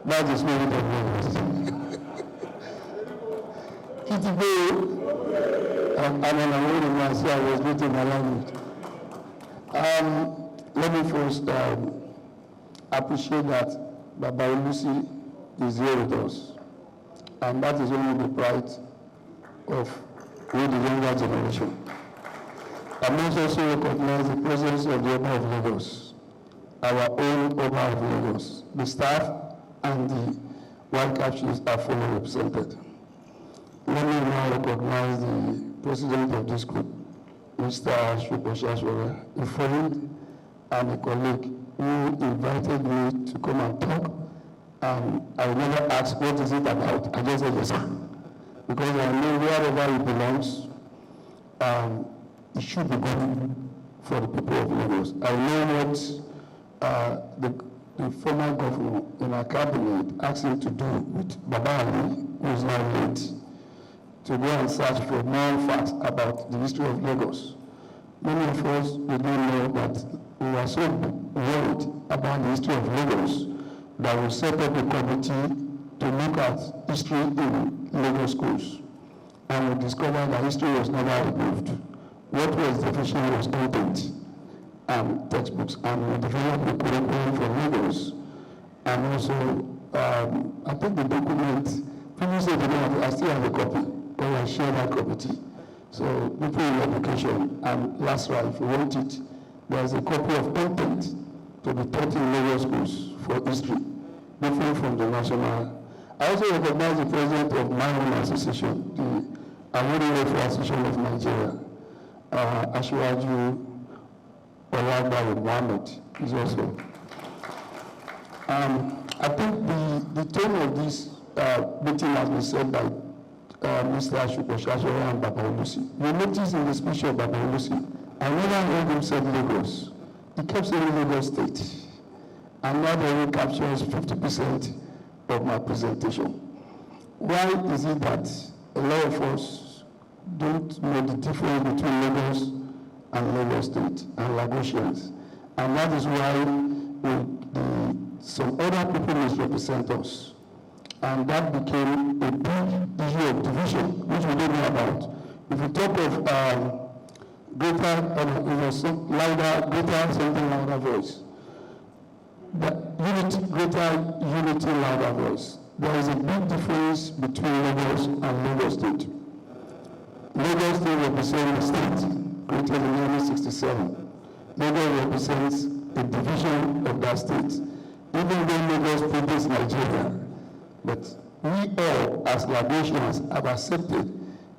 That's the spirit of Lagos. I'm an awarded man, so I was meeting my language. Let me first appreciate that Baba Olusi is here with us. And that is only the pride of we, the younger generation. I must also recognize the presence of the Oba of Lagos, our own Oba of Lagos. The staff and the white cap chiefs are fully represented. Let me now recognize the president of this group, Mr. Shukosha, a friend and a colleague who invited me to come and talk. I never asked, what is it about? I just said, yes, sir. Because I know wherever it belongs, it should be good for the people of Lagos. I know what the former governor in our cabinet asked him to do with Badagry, who is now late, to go and search for more facts about the history of Lagos. Many of us, we don't know that we were so worried about the history of Lagos that we set up a committee to look at history in Lagos schools. And we discovered that history was never removed. What was deficient was content and textbooks, and we developed a curriculum for Lagos. And also, I think the document, people say they don't have, I still have a copy, but I share that copy. So people in education, and last right, if you want it, there's a copy of content to be taught in Lagos schools for history, different from the national. I also recognize the president of my own association, the Awarding Welfare Association of Nigeria, Ashiwaju Olagbayo Mohammed is also. I think the tone of this meeting has been said by Mr. Shukosha and Baba Olusi. You notice in the speech of Baba Olusi, I never heard him say Lagos. He kept saying Lagos State. And now they will capture 50% of my presentation. Why is it that a lot of us don't know the difference between Lagos and Lagos State and Lagosians? And that is why some other people misrepresent us. And that became a big issue of division, which we don't know about. If you talk of greater something louder voice, greater unity, louder voice. There is a big difference between Lagos and Lagos State. Lagos State represents the state created in 1967. Lagos represents a division of that state. Even though Lagos predates Nigeria, but we all, as Lagosians, have accepted.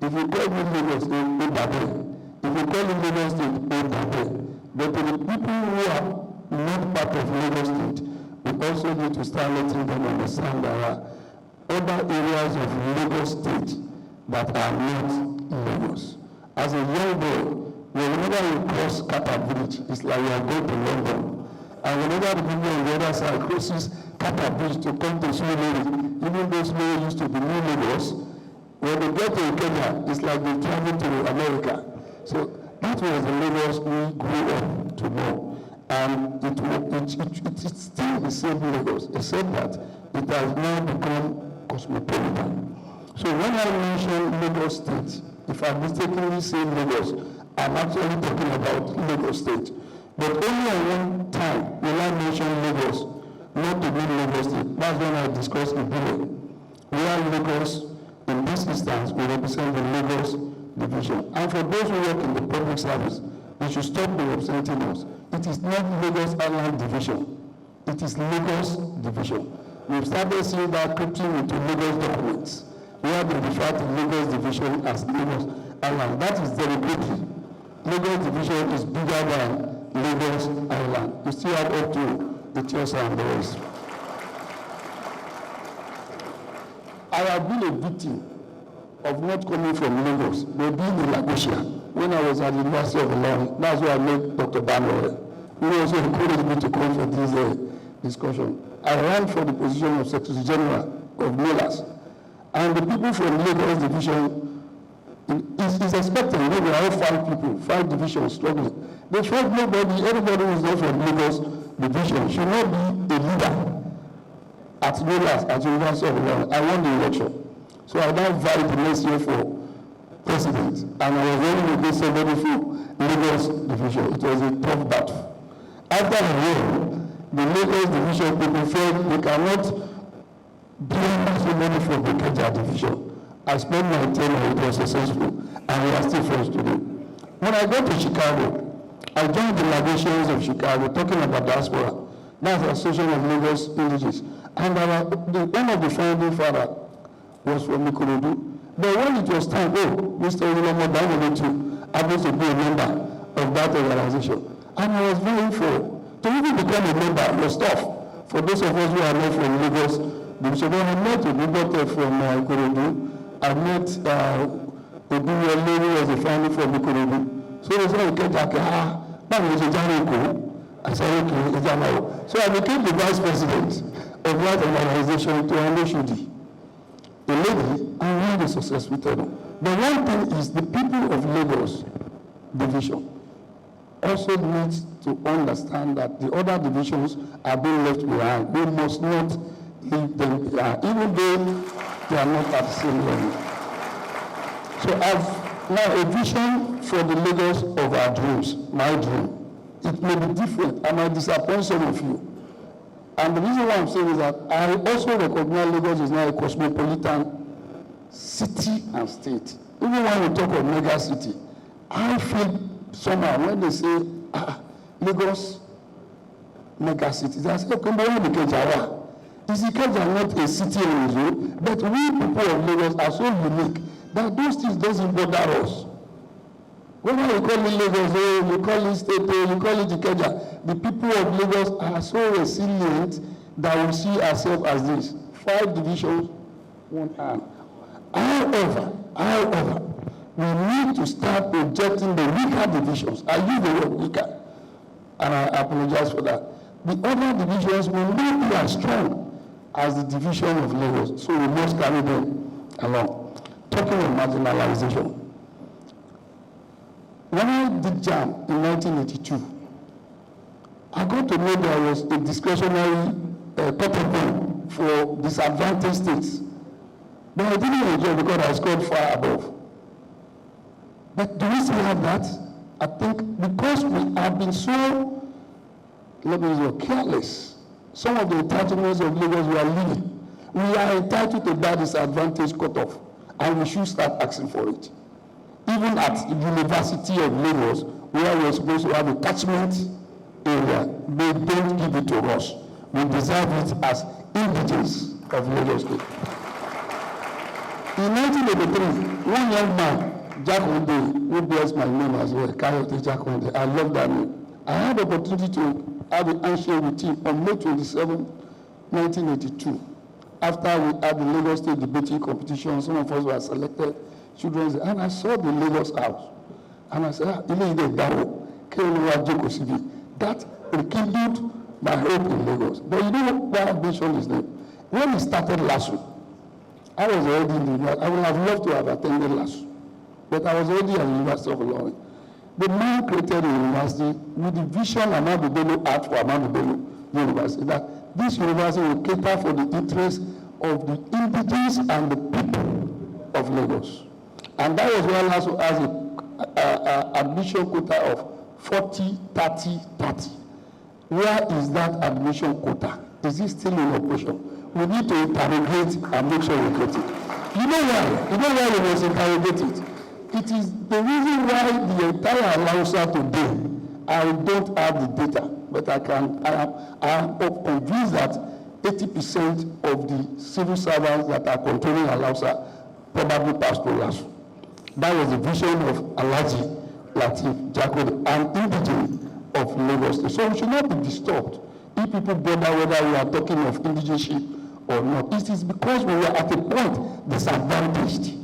If you call it Lagos State, Ibile. If you call it Lagos State, Ibile. But to the people who are not part of Lagos State, we also need to start letting them understand there are other areas of Lagos State that are not Lagos. As a young boy, whenever you cross Kata Bridge, it's like you are going to London. And whenever the people on the other side crosses Kata Bridge to come to Surulere, even those who used to be New Lagos, when they get to Ikeja, it's like they travel to America. So that was the Lagos we grew up to know. And it's still the same Lagos, except that it has now become cosmopolitan. So when I mention Lagos State, if I mistakenly say Lagos, I'm actually talking about Lagos State. But only at one time will I mention Lagos, not to mean Lagos State. That's when I discuss Ibile. Where Lagos, in this instance, will represent the Lagos division. And for those who work in the public service, they should stop representing us. It is not Lagos Island Division. It is Lagos Division. We've started seeing that creeping into Lagos documents, where they refer to Lagos Division as Lagos Island. That is deliberately. Lagos Division is bigger than Lagos Island. You still have up to the Tiosa and the rest. I have been a victim of not coming from Lagos, but being a Lagosian. When I was at the University of Ilorin, that's why I met Dr. Banore, who also encouraged me to come for this discussion. I ran for the position of Secretary General of NOLAS. And the people from Lagos Division is expecting, maybe I have 5 divisions struggling. They felt everybody who is not from Lagos Division should not be a leader. at Lagos, at University of Ilorin. I won the election. So I now vied the next year for president. And I was running against somebody from Lagos division. It was a tough battle. After I won, the Lagos division people felt they cannot blame somebody from the Ikeja division. I spent my time and it was successful, and we are still friends today. When I got to Chicago, I joined the Lagosians of Chicago, talking about diaspora. That's the Association of Lagos Indigenous. And one of the founding fathers was from Ikorodu. But when it was time, Mr. Ulomo Dangote happens to be a member of that organization. And I was very for to even become a member was tough for those of us who are not from Lagos. So when I met Ibile from Ikorodu, I met Ibile, who was the founder from Ikorodu. So they said, Ikeja, I said, okay, so I became the vice president of that organization to Anoshudi, a lady, and had a successful tenure. But one thing is the people of Lagos division also needs to understand that the other divisions are being left behind. We must not leave them behind, even though they are not at the same level. So I've now a vision for the Lagos of our dreams, my dream. It may be different. I might disappoint some of you. And the reason why I'm saying is that I also recognize Lagos is now a cosmopolitan city and state. Even when we talk of mega city, I feel somehow when they say, Lagos mega city, I say, okay, but Ikeja, is Ikeja not a city on its own? But we people of Lagos are so unique that those things doesn't bother us. Whether you call it Lagos, you call it state, you call it Ikeja, the people of Lagos are so resilient that we see ourselves as this. 5 divisions, 1 arm. However, we need to start projecting the weaker divisions. I use the word weaker, and I apologize for that. The other divisions will not be as strong as the division of Lagos, so we must carry them along. Talking of marginalization. When I did JAM in 1982, I got to know there was a discretionary protocol for disadvantaged states. But I didn't enjoy because I scored far above. But do we still have that? I think because we have been so, careless, some of the entitlements of Lagos we are leaving. We are entitled to that disadvantage cutoff, and we should start asking for it. Even at the University of Lagos, where we're supposed to have a catchment area, they don't give it to us. We deserve it as indigenous of Lagos State. In 1983, one young man, Jack Onde, who bears my name as well, Kayode Jack Onde, I love that name. I had the opportunity to have an handshake with him on May 27, 1982. After we had the Lagos State debating competition, some of us were selected. Children, and I saw the Lagos house, and I said, that rekindled my hope in Lagos. But you know why I mentioned his name? When he started LASU, I was already in the university. I would have loved to have attended LASU, but I was already at the University of Ilorin. The man created a university with the vision Ahmadu Bello had for Ahmadu Bello University, that this university will cater for the interests of the indigenous and the people of Lagos. And that was why LASU has an admission quota of 40, 30, 30. Where is that admission quota? Is it still in operation? We need to interrogate and make sure we get it. You know why? You know why we must interrogate it? It is the reason why the entire Hausa today, I don't have the data, but I am convinced that 80% of the civil servants that are controlling Hausa probably passed through LASU. That was the vision of Alhaji Lateef Jagore, an indigene of Lagos State. So we should not be disturbed if people bother whether we are talking of indigenship or not. It is because we were at a point disadvantaged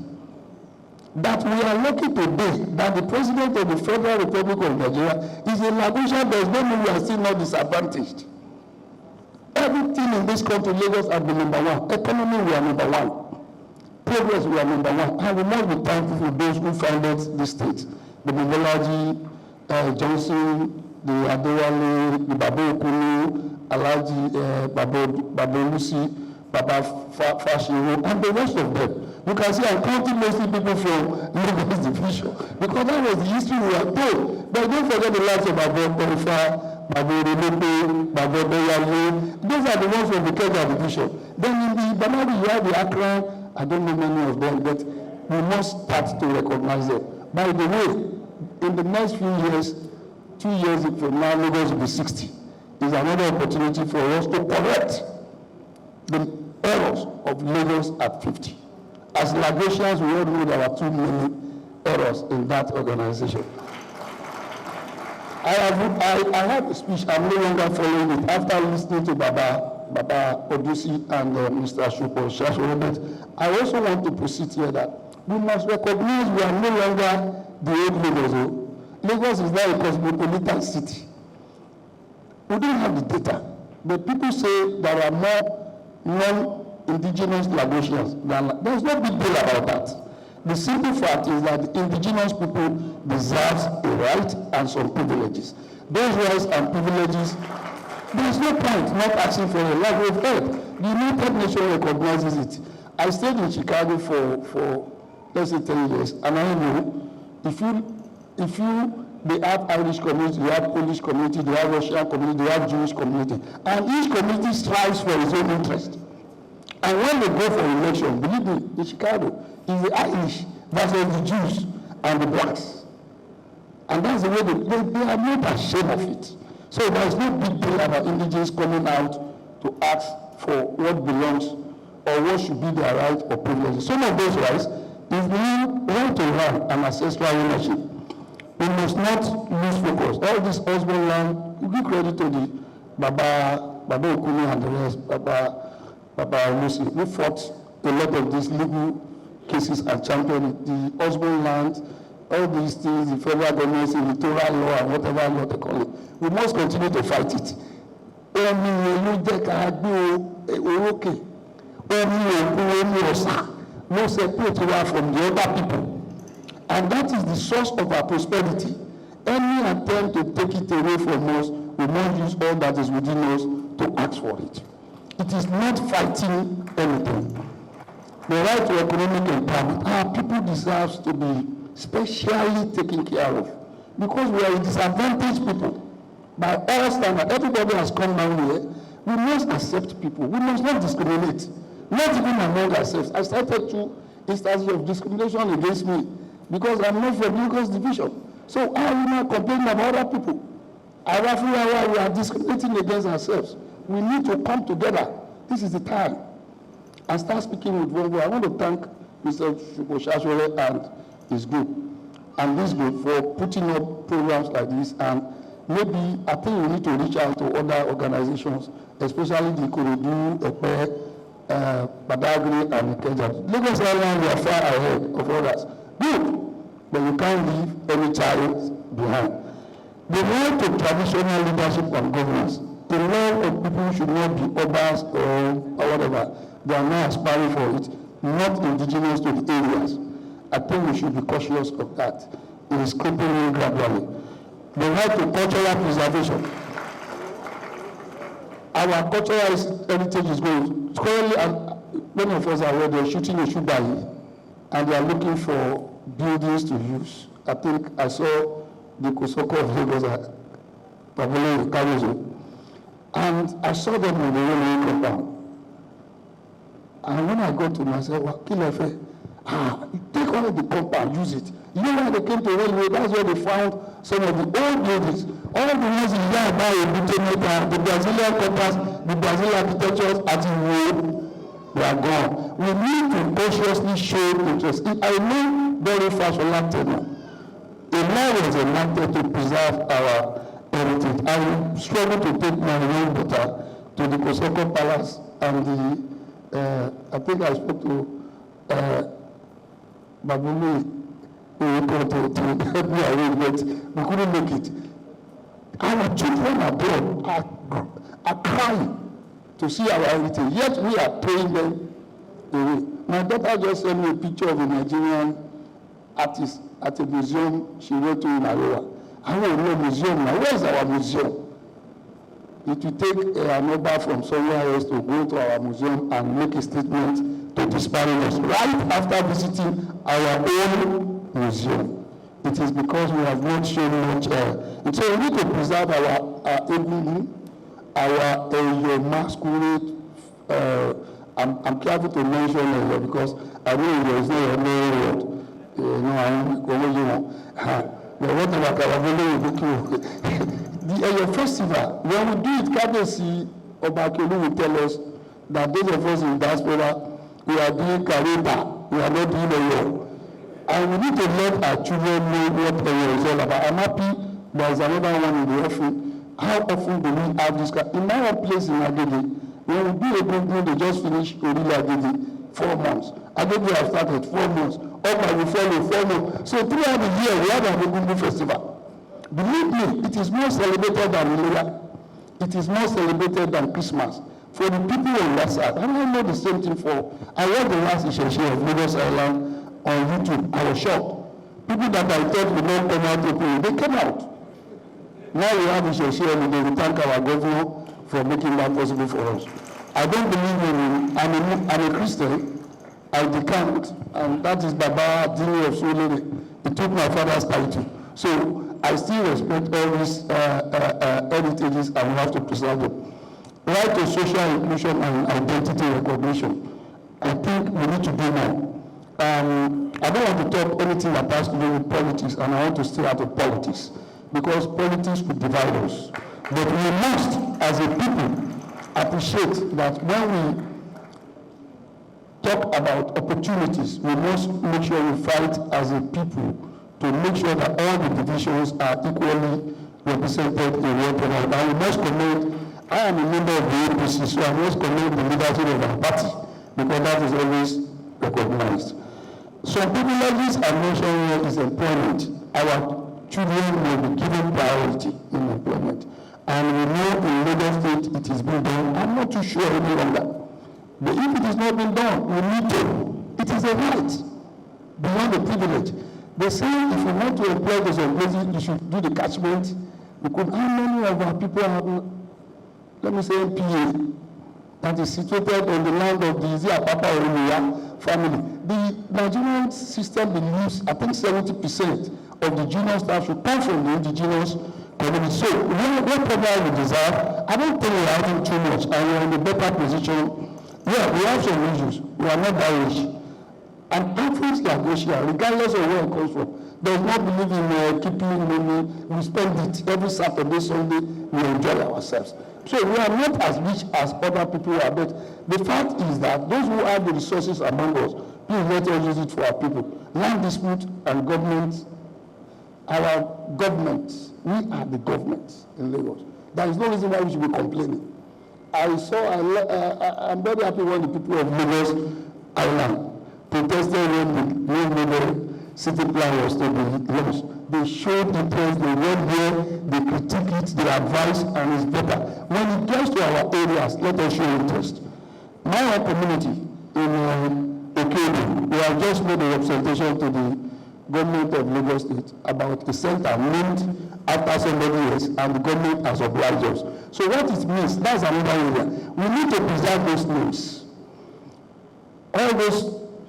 that we are lucky today that the president of the Federal Republic of Nigeria is a Lagosian. Does not mean we are still not disadvantaged. Everything in this country, Lagos has been number one. Economy, we are number one. Progress, we are number one. And we must be thankful for those who founded the state. The Mobolaji, Johnson, the Adewale, the Babu Okunu, Alhaji Babu Lucy, Baba Fashiwo, and the rest of them. You can see I'm counting mostly people from Lagos division, because that was the history we are told. But don't forget the likes of Kayode Opeifa, Baba Orelope, Baba Odoyale. Those are the ones from the Ikeja division. Then in the Badagry, you have the Accra. I don't know many of them, but we must start to recognize them. By the way, in the next few years, 2 years from now, Lagos will be 60. Is another opportunity for us to correct the errors of Lagos at 50. As Lagosians, we all know there are too many errors in that organization. I have a speech. I'm no longer following it after listening to Baba Odusi and Mr. Shasho. But I also want to proceed here that we must recognize we are no longer the old Lagos. Lagos is now a cosmopolitan city. We don't have the data, but people say there are more non-Indigenous Lagosians than. There's no big deal about that. The simple fact is that the indigenous people deserve a right and some privileges. Those rights and privileges, there is no point not asking for a like we've heard. The United Nations recognizes it. I stayed in Chicago for let's say 10 years, and I know if you they have Irish community, they have Polish community, they have Russian community, they have Jewish community, and each community strives for its own interest. And when they go for election, believe me, in Chicago, is the Irish versus the Jews and the blacks. And that's the way they are not ashamed of it. So there's no big deal about indigenous coming out to ask for what belongs or what should be their right or privilege. Some of those rights is the right to land and ancestral ownership. We must not lose focus. All this husband land, we give credit to the Baba Okuni and the rest, Baba Lucy, who fought a lot of these legal cases and championed the husband land, all these things, the federal government, the electoral law, and whatever law they call it. We must continue to fight it. No separate from the other people. And that is the source of our prosperity. Any attempt to take it away from us, we must use all that is within us to ask for it. It is not fighting anything. The right to economic empowerment, our people deserve to be specially taken care of, because we are a disadvantaged people. By all standards, everybody has come down here. We must accept people. We must not discriminate, not even among ourselves. I started 2 instances of discrimination against me because I'm not from Lagos division. So I will not complain about other people. We are discriminating against ourselves. We need to come together. This is the time. And start speaking with one voice. I want to thank Mr. Shasho and his group, and this group for putting up programs like this. And maybe I think we need to reach out to other organizations, especially the Ikorodu, Badagry, and Ikeja. Lagos Island, we are far ahead of others. Good, but you can't leave any child behind. The right to traditional leadership and governance. A lot of people should not be urbans or whatever. They are not aspiring for it, not indigenous to the areas. I think we should be cautious of that. It is creeping in gradually. The right to cultural preservation. Our cultural heritage is good. Currently, many of us are where they're shooting a Shubayi, and they are looking for buildings to use. I think I saw the Kosoko of Lagos at Pablo Karuzo, and I saw them in the railway compound. And when I got to myself, take all the compound, use it. You know why they came to railway? That's where they found some of the old buildings. All the ones in Yaba, the Brazilian compass, the Brazilian architectures at the road, they are gone. We need to consciously show interest. I know very fast for that tenure. A law was enacted to preserve our heritage. I struggle to take my own daughter to the Kosoko Palace and the I think I spoke to Babulu to help me arrange, but we couldn't make it. Our children abroad are crying to see our heritage, yet we are throwing them away. My daughter just sent me a picture of a Nigerian artist at a museum she went to in Iowa. I want to know museum now. Where is our museum? It will take an Oba from somewhere else to go to our museum and make a statement to disparage us right after visiting our own museum. It is because we have not shown much. And so we need to preserve our egungun, our masquerade. I'm careful to mention it because I know there is no word. But whatever your festival, when we do it, Kabesi Obakelu will tell us that those of us in diaspora, we are doing Kareba, we are not doing Oyo. And we need to let our children know what Oyo is all about. I'm happy there is another one in the offering. How often do we have this? In my own place in Agege, when we do a good thing, they just finish Orila Agege 4 months. Agege have started 4 months. Opa will follow 4 months. So throughout the year, we have a Gungu festival. Believe me, it is more celebrated than Ileya. It is more celebrated than Christmas. For the people in Wasa, and I know the same thing for, I watched the last Ikeja of Lagos Island on YouTube. I was shocked. People that I thought would not come out to play, they came out. Now we have Ikeja and they will thank our governor for making that possible for us. I don't believe in, I'm a Christian, I decant, and that is Baba Dini of Solere. He took my father's title. So I still respect all these heritages and we have to preserve them. Right to social inclusion and identity recognition. I think we need to do more. I don't want to talk anything that has to do with politics, and I want to stay out of politics because politics will divide us. But we must, as a people, appreciate that when we talk about opportunities, we must make sure we fight as a people to make sure that all the divisions are equally represented in one program. And we must commend, I am a member of the APC, so I must commend the leadership of our party because that is always recognized. Some privileges I mentioned here is employment. Our children will be given priority in employment. And we know in Lagos State it is being done. I'm not too sure any longer. But if it is not being done, we need to. It is a right beyond the privilege. They say if you want to employ those employees, you should do the catchment. Because how many of our people have, let me say, MPA, that is situated on the land of the Papa or family. The Nigerian system believes, I think 70% of the junior staff should come from the indigenous community. So, whatever we desire, I don't think we are having too much, and we are in a better position. Yeah, we have some issues. We are not that rich. And African Lagosians, regardless of where it comes from, does not believe in keeping money. We spend it every Saturday, Sunday, we enjoy ourselves. So we are not as rich as other people are, but the fact is that those who have the resources among us, please let us use it for our people. Land dispute and government, our governments, we are the governments in Lagos. There is no reason why we should be complaining. I'm very happy when the people of Lagos Island protested when the new Lagos city plan was to be launched. They showed interest, they went there, they critique it, they advise, and it's better. When it gets to our areas, let us show interest. My own community in Ikeja, we have just made a representation to the government of Lagos State about a center named after somebody else, and the government has obliged us. So what it means, that's another area. We need to preserve those names. All those,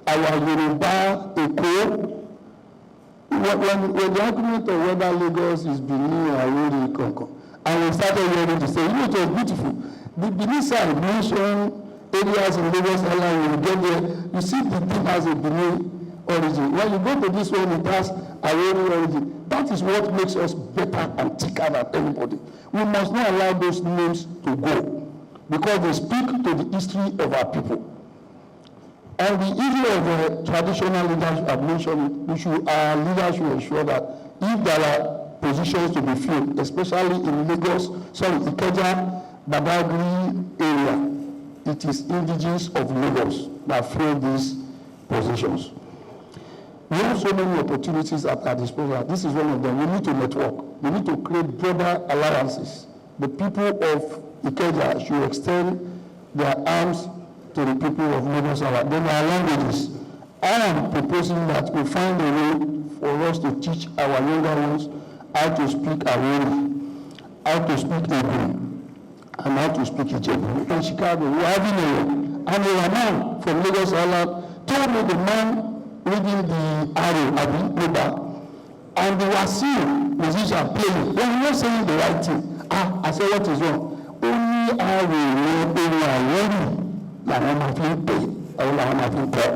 our Yoruba, Eko, when the argument of whether Lagos is Benin or Awori Ikonko, and we started hearing to say, it was beautiful. The Benin side mentioned areas in Lagos Island, when you get there, you see the thing has a Benin origin. When you go to this one, it has Awori origin. That is what makes us better and thicker than anybody. We must not allow those names to go because they speak to the history of our people. And the issue of the traditional leadership I've mentioned, our leaders should ensure that if there are positions to be filled, especially in Ikeja, Badagry area, it is indigenous of Lagos that fill these positions. We have so many opportunities at our disposal. This is one of them. We need to network. We need to create broader alliances. The people of Ikeja should extend their arms to the people of Lagos Island. Then our languages. I am proposing that we find a way for us to teach our younger ones how to speak Awori, how to speak Igbo, and how to speak Ijebu. In Chicago, we were having and a man from Lagos Island told me the man reading the arrow, and the Wasiu musician playing. When he was saying the right thing, I said, what is wrong? Only arrow, làwọn máa fi ń pè àwọn làwọn máa fi ń kọ́.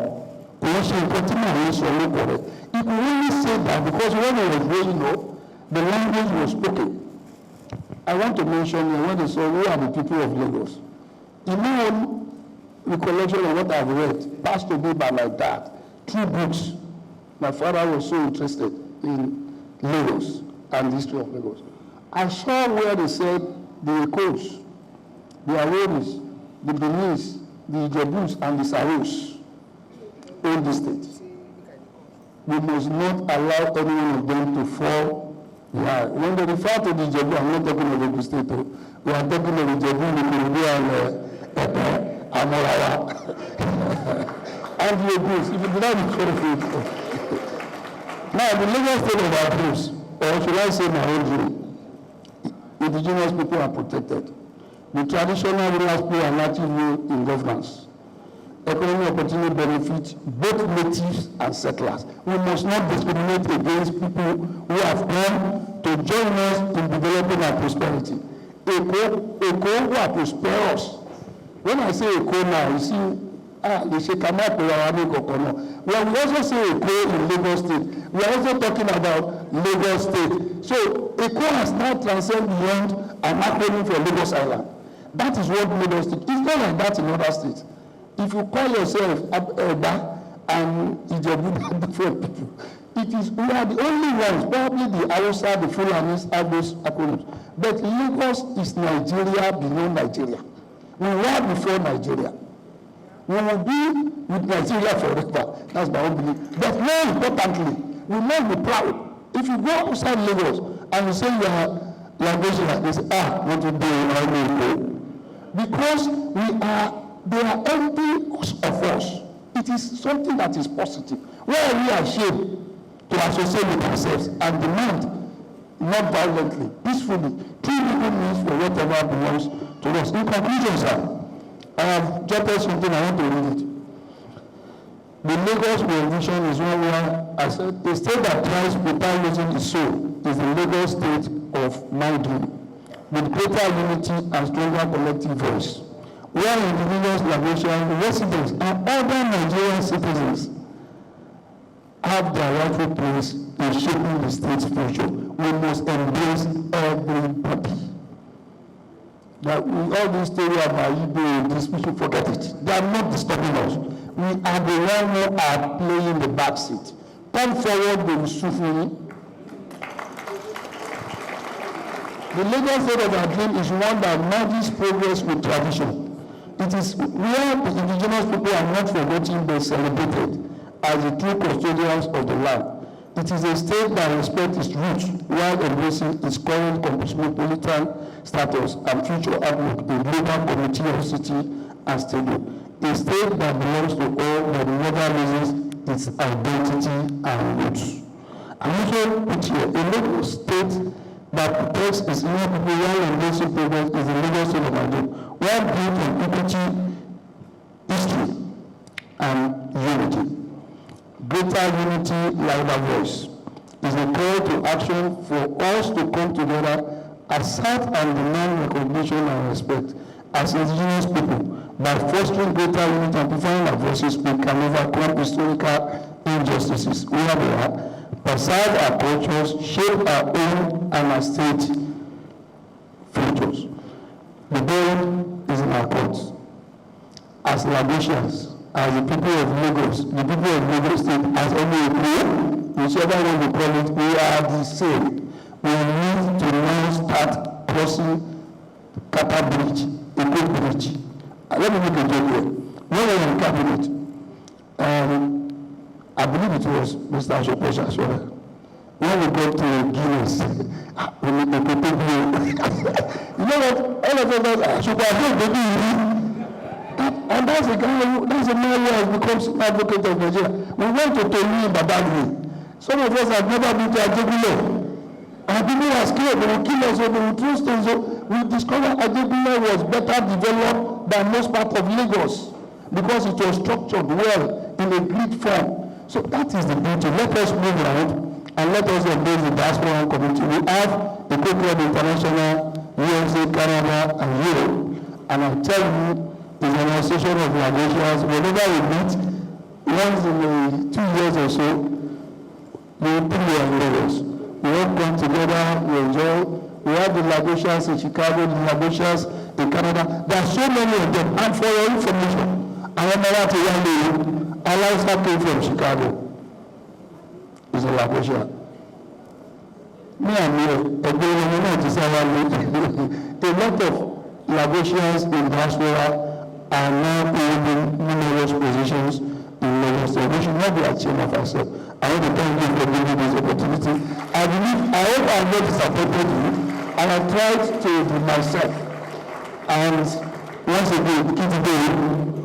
Òun ṣe nǹkan tí màá ń sọ lóko rẹ̀. He could only say that because when he was growing up, the language was spoken. I want to mention here when they say, who are the people of Lagos? In my own recollection of what I've read, passed to me by my dad, 2 books. My father was so interested in Lagos and the history of Lagos. I saw where they said the Ikos, the Aworis, the Benis, the Ijebus, and the Saros own the state. We must not allow any one of them to fall behind. When they refer to the Ijebu, I'm not talking of the state. We are talking of Ijebu, Ikorodu, and Amorawa. And the Ijebus, if you do not refer to it. Now, the Lagos state of our place, or should I say my own dream, indigenous people are protected. The traditional rulers play an active role in governance. Economic opportunity benefits both natives and settlers. We must not discriminate against people who have come to join us in developing our prosperity. Eko who are prosperous. When I say Eko now, you see, when we also say Eko in Lagos State, we are also talking about Lagos State. So Eko has now transcended beyond an acronym for Lagos Island. That is what Lagos State. It's not like that in other states. If you call yourself Eba and Ijebu, different people, it is, we are the only ones, probably the Hausa, the Fulanis, have those acronyms. But Lagos is Nigeria beyond Nigeria. We were before Nigeria. We will be with Nigeria forever. That's my own belief. But more importantly, we must be proud. If you go outside Lagos and you say you are Lagosian, they say, what to do in because they are envy of us. It is something that is positive. Why are we ashamed to associate with ourselves and demand, not violently, peacefully, treat people needs for whatever belongs to us? In conclusion, sir, I have jotted something, I want to read it. The Lagos we envision is one where I said, the state that tries without losing its soul is the Lagos state of my dream, with greater unity and stronger collective voice, where Indigenous Lagosians, residents, and other Nigerian citizens have their rightful place in shaping the state's future. We must embrace everybody. That all this story about Ibile, these people, forget it. They are not disturbing us. We are the ones who are playing the back seat. Come forward with Sufuri. The Lagos state of our dream is one that merges progress with tradition. It is where the indigenous people are not forgotten but celebrated as the true custodians of the land. It is a state that respects its roots while embracing its current cosmopolitan status and future outlook in global community of city and stadium. A state that belongs to all but never loses its identity and roots. I also put here a Lagos state that protects its inner people while embracing progress is the Lagos state of Nigeria, while built on equity, history, and unity. Greater unity, louder voice is a call to action for us to come together, assert and demand recognition and respect as indigenous people. By fostering greater unity and amplifying our voices, we can overcome historical injustices where we are, preserve our cultures, shape our own and our state futures. The ball is in our courts. As Lagosians, as the people of Lagos, the people of Lagos State, as only a people, whichever way we call it, we are the same. We need to now start crossing Kata Bridge, Eko Bridge. Let me make a joke here. When we were in cabinet, I believe it was Mr. Ashopesh as well. When we got to Guinness, we made a good You know what? All of us, Ashopesh, and that's a man who has become an advocate of Nigeria. We went to Tolu in Badagry. Some of us have never been to Ibile. And people were scared, they will kill us, or they will throw stones. So we discovered Ibile was better developed than most part of Lagos because it was structured well in a grid form. So that is the beauty. Let us move around and let us embrace the diaspora community. We have Ikeja International, USA, Canada, and Europe. And I tell you, it's an association of Lagosians. Whenever we meet, once in 2 years or so, we will put their Lagos. We all come together, we enjoy. We have the Lagosians in Chicago, the Lagosians in Canada. There are so many of them. And for your information, I remember to one day, Eliza came from Chicago. He's a Lagosian. Me and you, a lot of Lagosians in diaspora are now holding numerous positions in Lagos. We should not be ashamed of ourselves. I want to thank you for giving me this opportunity. I hope I'm not disappointed you, and I tried to do myself. And once again, keep it going.